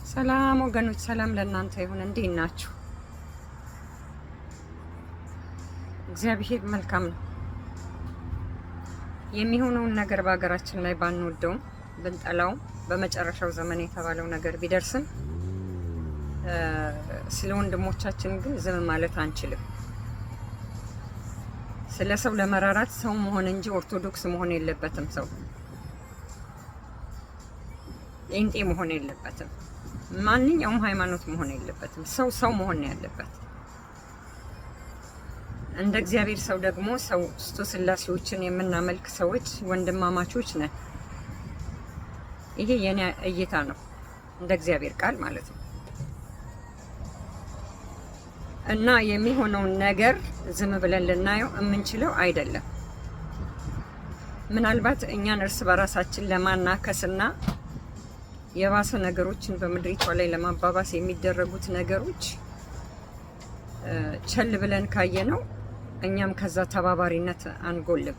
ሰላም ወገኖች፣ ሰላም ለእናንተ ይሁን። እንዴት ናችሁ? እግዚአብሔር መልካም ነው። የሚሆነውን ነገር በሀገራችን ላይ ባንወደውም ብንጠላውም በመጨረሻው ዘመን የተባለው ነገር ቢደርስም ስለ ወንድሞቻችን ግን ዝም ማለት አንችልም። ስለ ሰው ለመራራት ሰው መሆን እንጂ ኦርቶዶክስ መሆን የለበትም። ሰው ጴንጤ መሆን የለበትም። ማንኛውም ሃይማኖት መሆን የለበትም። ሰው መሆን ነው ያለበት። እንደ እግዚአብሔር ሰው ደግሞ ሰው ስላሴዎችን የምናመልክ ሰዎች ወንድማማቾች ነን። ይሄ የኔ እይታ ነው፣ እንደ እግዚአብሔር ቃል ማለት ነው። እና የሚሆነውን ነገር ዝም ብለን ልናየው የምንችለው አይደለም። ምናልባት እኛን እርስ በራሳችን ለማናከስና የባሰ ነገሮችን በምድሪቷ ላይ ለማባባስ የሚደረጉት ነገሮች ቸል ብለን ካየነው እኛም ከዛ ተባባሪነት አንጎልም።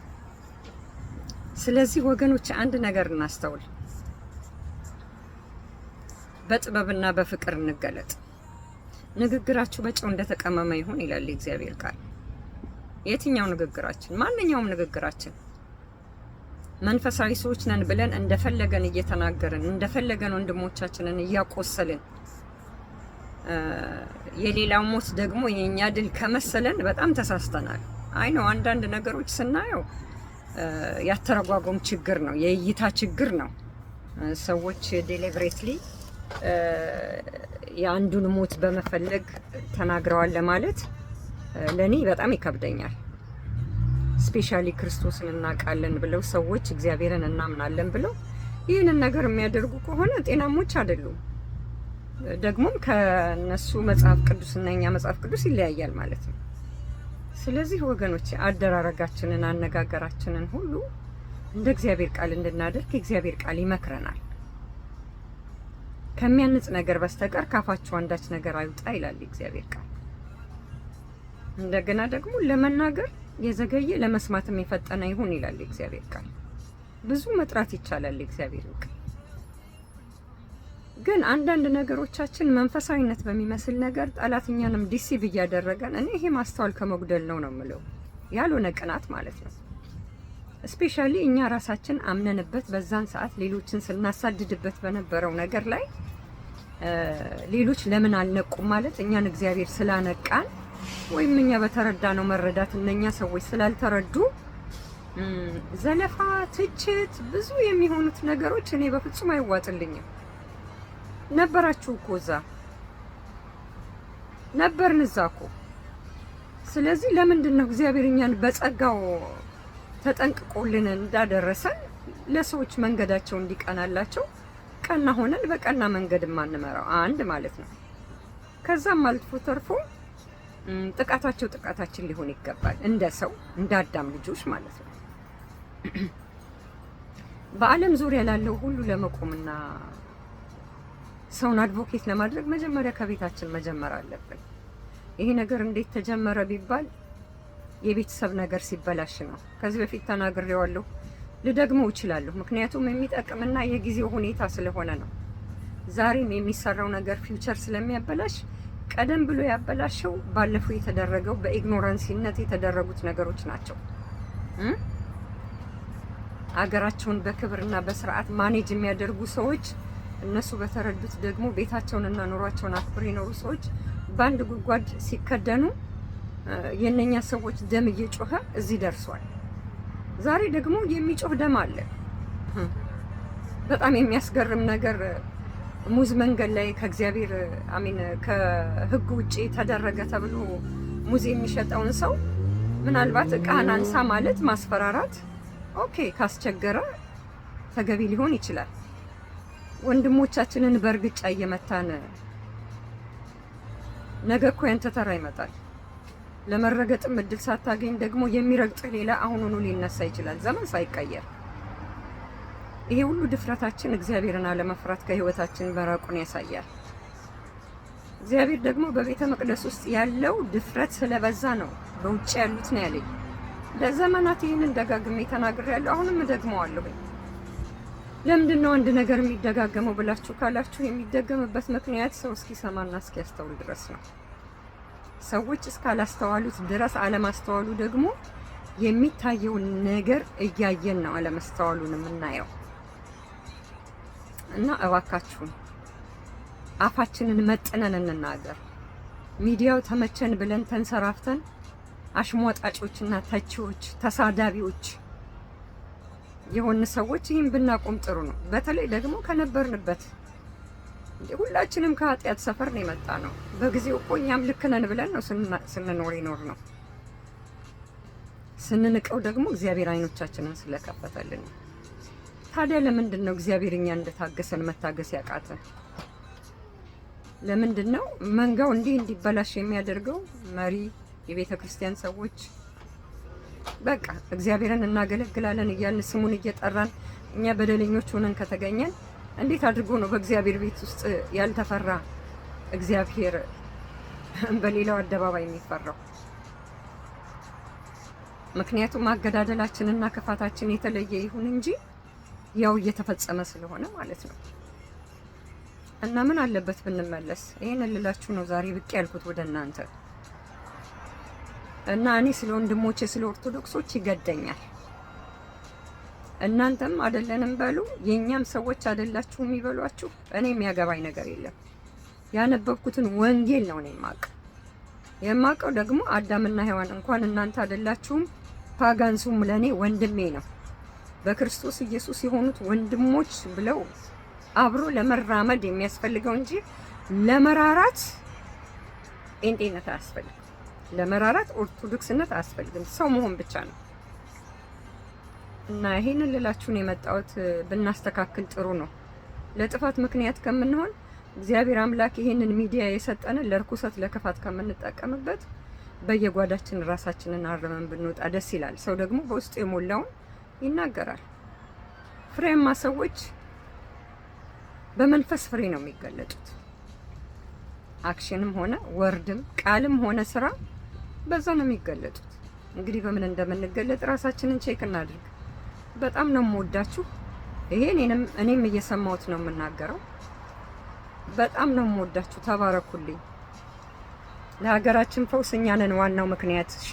ስለዚህ ወገኖች አንድ ነገር እናስተውል፣ በጥበብና በፍቅር እንገለጥ። ንግግራችሁ በጨው እንደተቀመመ ይሁን ይላል የእግዚአብሔር ቃል። የትኛው ንግግራችን? ማንኛውም ንግግራችን መንፈሳዊ ሰዎች ነን ብለን እንደፈለገን እየተናገርን እንደፈለገን ወንድሞቻችንን እያቆሰልን የሌላው ሞት ደግሞ የኛ ድል ከመሰለን በጣም ተሳስተናል። አይ ነው አንዳንድ ነገሮች ስናየው ያተረጓጎም ችግር ነው፣ የእይታ ችግር ነው። ሰዎች ዴሊብሬትሊ የአንዱን ሞት በመፈለግ ተናግረዋል ለማለት ለኔ በጣም ይከብደኛል። ስፔሻሊ ክርስቶስን እናውቃለን ብለው ሰዎች እግዚአብሔርን እናምናለን ብለው ይህንን ነገር የሚያደርጉ ከሆነ ጤናሞች አይደሉም። ደግሞም ከነሱ መጽሐፍ ቅዱስና የኛ መጽሐፍ ቅዱስ ይለያያል ማለት ነው። ስለዚህ ወገኖች አደራረጋችንን፣ አነጋገራችንን ሁሉ እንደ እግዚአብሔር ቃል እንድናደርግ የእግዚአብሔር ቃል ይመክረናል። ከሚያንጽ ነገር በስተቀር ካፋችሁ አንዳች ነገር አይውጣ ይላል የእግዚአብሔር ቃል። እንደገና ደግሞ ለመናገር የዘገየ ለመስማትም የፈጠነ ይሁን ይላል የእግዚአብሔር ቃል። ብዙ መጥራት ይቻላል የእግዚአብሔር ቃል። ግን አንዳንድ ነገሮቻችን መንፈሳዊነት በሚመስል ነገር ጠላትኛንም ዲሲቭ እያደረገን እኔ ይሄ ማስተዋል ከመጉደል ነው የምለው፣ ያልሆነ ቅናት ማለት ነው። ስፔሻሊ እኛ ራሳችን አምነንበት በዛን ሰዓት ሌሎችን ስናሳድድበት በነበረው ነገር ላይ ሌሎች ለምን አልነቁም ማለት እኛን እግዚአብሔር ስላነቃን ወይም እኛ በተረዳ ነው መረዳት እነኛ ሰዎች ስላልተረዱ ዘለፋ፣ ትችት፣ ብዙ የሚሆኑት ነገሮች እኔ በፍጹም አይዋጥልኝም። ነበራችሁ እኮ እዛ ነበርን እዛ እኮ። ስለዚህ ለምንድን ነው እግዚአብሔር እኛን በጸጋው ተጠንቅቆልን እንዳደረሰን ለሰዎች መንገዳቸው እንዲቀናላቸው ቀና ሆነን በቀና መንገድ ማንመራው? አንድ ማለት ነው። ከዛም አልፎ ተርፎ ጥቃታቸው ጥቃታችን ሊሆን ይገባል፣ እንደ ሰው እንደ አዳም ልጆች ማለት ነው። በዓለም ዙሪያ ላለው ሁሉ ለመቆምና ሰውን አድቮኬት ለማድረግ መጀመሪያ ከቤታችን መጀመር አለብን። ይሄ ነገር እንዴት ተጀመረ ቢባል የቤተሰብ ነገር ሲበላሽ ነው። ከዚህ በፊት ተናግሬዋለሁ፣ ልደግመው እችላለሁ። ምክንያቱም የሚጠቅምና የጊዜው ሁኔታ ስለሆነ ነው። ዛሬም የሚሰራው ነገር ፊውቸር ስለሚያበላሽ ቀደም ብሎ ያበላሸው ባለፈው የተደረገው በኢግኖራንሲነት የተደረጉት ነገሮች ናቸው። አገራቸውን በክብርና በስርዓት ማኔጅ የሚያደርጉ ሰዎች እነሱ በተረዱት ደግሞ ቤታቸውንና ኑሯቸውን አክብር የኖሩ ሰዎች በአንድ ጉድጓድ ሲከደኑ የነኛ ሰዎች ደም እየጮኸ እዚህ ደርሷል። ዛሬ ደግሞ የሚጮህ ደም አለ። በጣም የሚያስገርም ነገር ሙዝ መንገድ ላይ ከእግዚአብሔር ከሕግ ውጪ ተደረገ ተብሎ ሙዝ የሚሸጠውን ሰው ምናልባት እቃህን አንሳ ማለት ማስፈራራት ኦኬ ካስቸገረ ተገቢ ሊሆን ይችላል። ወንድሞቻችንን በእርግጫ እየመታን ነገ እኮ ያንተ ተራ ይመጣል። ለመረገጥም እድል ሳታገኝ ደግሞ የሚረግጥህ ሌላ አሁኑኑ ሊነሳ ይችላል፣ ዘመን ሳይቀየር። ይሄ ሁሉ ድፍረታችን እግዚአብሔርን አለመፍራት ከህይወታችን በራቁን ያሳያል። እግዚአብሔር ደግሞ በቤተ መቅደስ ውስጥ ያለው ድፍረት ስለበዛ ነው በውጭ ያሉት ነው ያለኝ። ለዘመናት ይህንን ደጋግሜ ተናግሬያለሁ፣ አሁንም እደግመዋለሁ። ለምንድን ነው አንድ ነገር የሚደጋገመው ብላችሁ ካላችሁ የሚደገምበት ምክንያት ሰው እስኪሰማና እስኪያስተውል ድረስ ነው። ሰዎች እስካላስተዋሉት ድረስ አለማስተዋሉ ደግሞ የሚታየውን ነገር እያየን ነው አለማስተዋሉን የምናየው። እና እባካችሁን አፋችንን መጥነን እንናገር። ሚዲያው ተመቸን ብለን ተንሰራፍተን አሽሟጣጮችና ተቺዎች፣ ተሳዳቢዎች የሆነ ሰዎች ይህን ብናቆም ጥሩ ነው። በተለይ ደግሞ ከነበርንበት ሁላችንም ከኃጢአት ሰፈር ነው የመጣ ነው። በጊዜው እኮ እኛም ልክ ነን ብለን ነው ስንኖር ይኖር ነው። ስንንቀው ደግሞ እግዚአብሔር አይኖቻችንን ስለከፈተልን። ታዲያ ለምንድን ነው እግዚአብሔር እኛ እንደታገሰን መታገስ ያቃተን? ለምንድን ነው መንጋው እንዲበላሽ የሚያደርገው? መሪ፣ የቤተ ክርስቲያን ሰዎች በቃ እግዚአብሔርን እናገለግላለን እያልን ስሙን እየጠራን እኛ በደለኞች ሆነን ከተገኘን እንዴት አድርጎ ነው በእግዚአብሔር ቤት ውስጥ ያልተፈራ እግዚአብሔር በሌላው አደባባይ የሚፈራው? ምክንያቱም ማገዳደላችንና ክፋታችን የተለየ ይሁን እንጂ ያው እየተፈጸመ ስለሆነ ማለት ነው። እና ምን አለበት ብንመለስ? ይሄን ልላችሁ ነው ዛሬ ብቅ ያልኩት ወደ እናንተ። እና እኔ ስለ ወንድሞቼ ስለ ኦርቶዶክሶች ይገደኛል። እናንተም አይደለንም በሉ፣ የኛም ሰዎች አይደላችሁ የሚበሏችሁ። እኔ የሚያገባኝ ነገር የለም። ያነበብኩትን ወንጌል ነው እኔ የማውቀው ደግሞ አዳምና ሔዋን እንኳን እናንተ አይደላችሁም፣ ፓጋንሱም ለኔ ወንድሜ ነው። በክርስቶስ ኢየሱስ የሆኑት ወንድሞች ብለው አብሮ ለመራመድ የሚያስፈልገው እንጂ ለመራራት ጴንጤነት አያስፈልግም። ለመራራት ኦርቶዶክስነት አያስፈልግም። ሰው መሆን ብቻ ነው። እና ይሄንን ልላችሁ ነው የመጣሁት። ብናስተካክል ጥሩ ነው። ለጥፋት ምክንያት ከምንሆን እግዚአብሔር አምላክ ይሄንን ሚዲያ የሰጠንን ለርኩሰት ለክፋት ከምንጠቀምበት በየጓዳችን ራሳችንን አርመን ብንወጣ ደስ ይላል። ሰው ደግሞ በውስጡ የሞላውን ይናገራል። ፍሬያማ ሰዎች በመንፈስ ፍሬ ነው የሚገለጡት። አክሽንም ሆነ ወርድም ቃልም ሆነ ስራ በዛ ነው የሚገለጡት። እንግዲህ በምን እንደምንገለጥ ራሳችንን ቼክ እናድርግ። በጣም ነው የምወዳችሁ። ይሄ እኔም እየሰማሁት ነው የምናገረው። በጣም ነው የምወዳችሁ። ተባረኩልኝ። ለሀገራችን ፈውስ እኛ ነን ዋናው ምክንያት። እሺ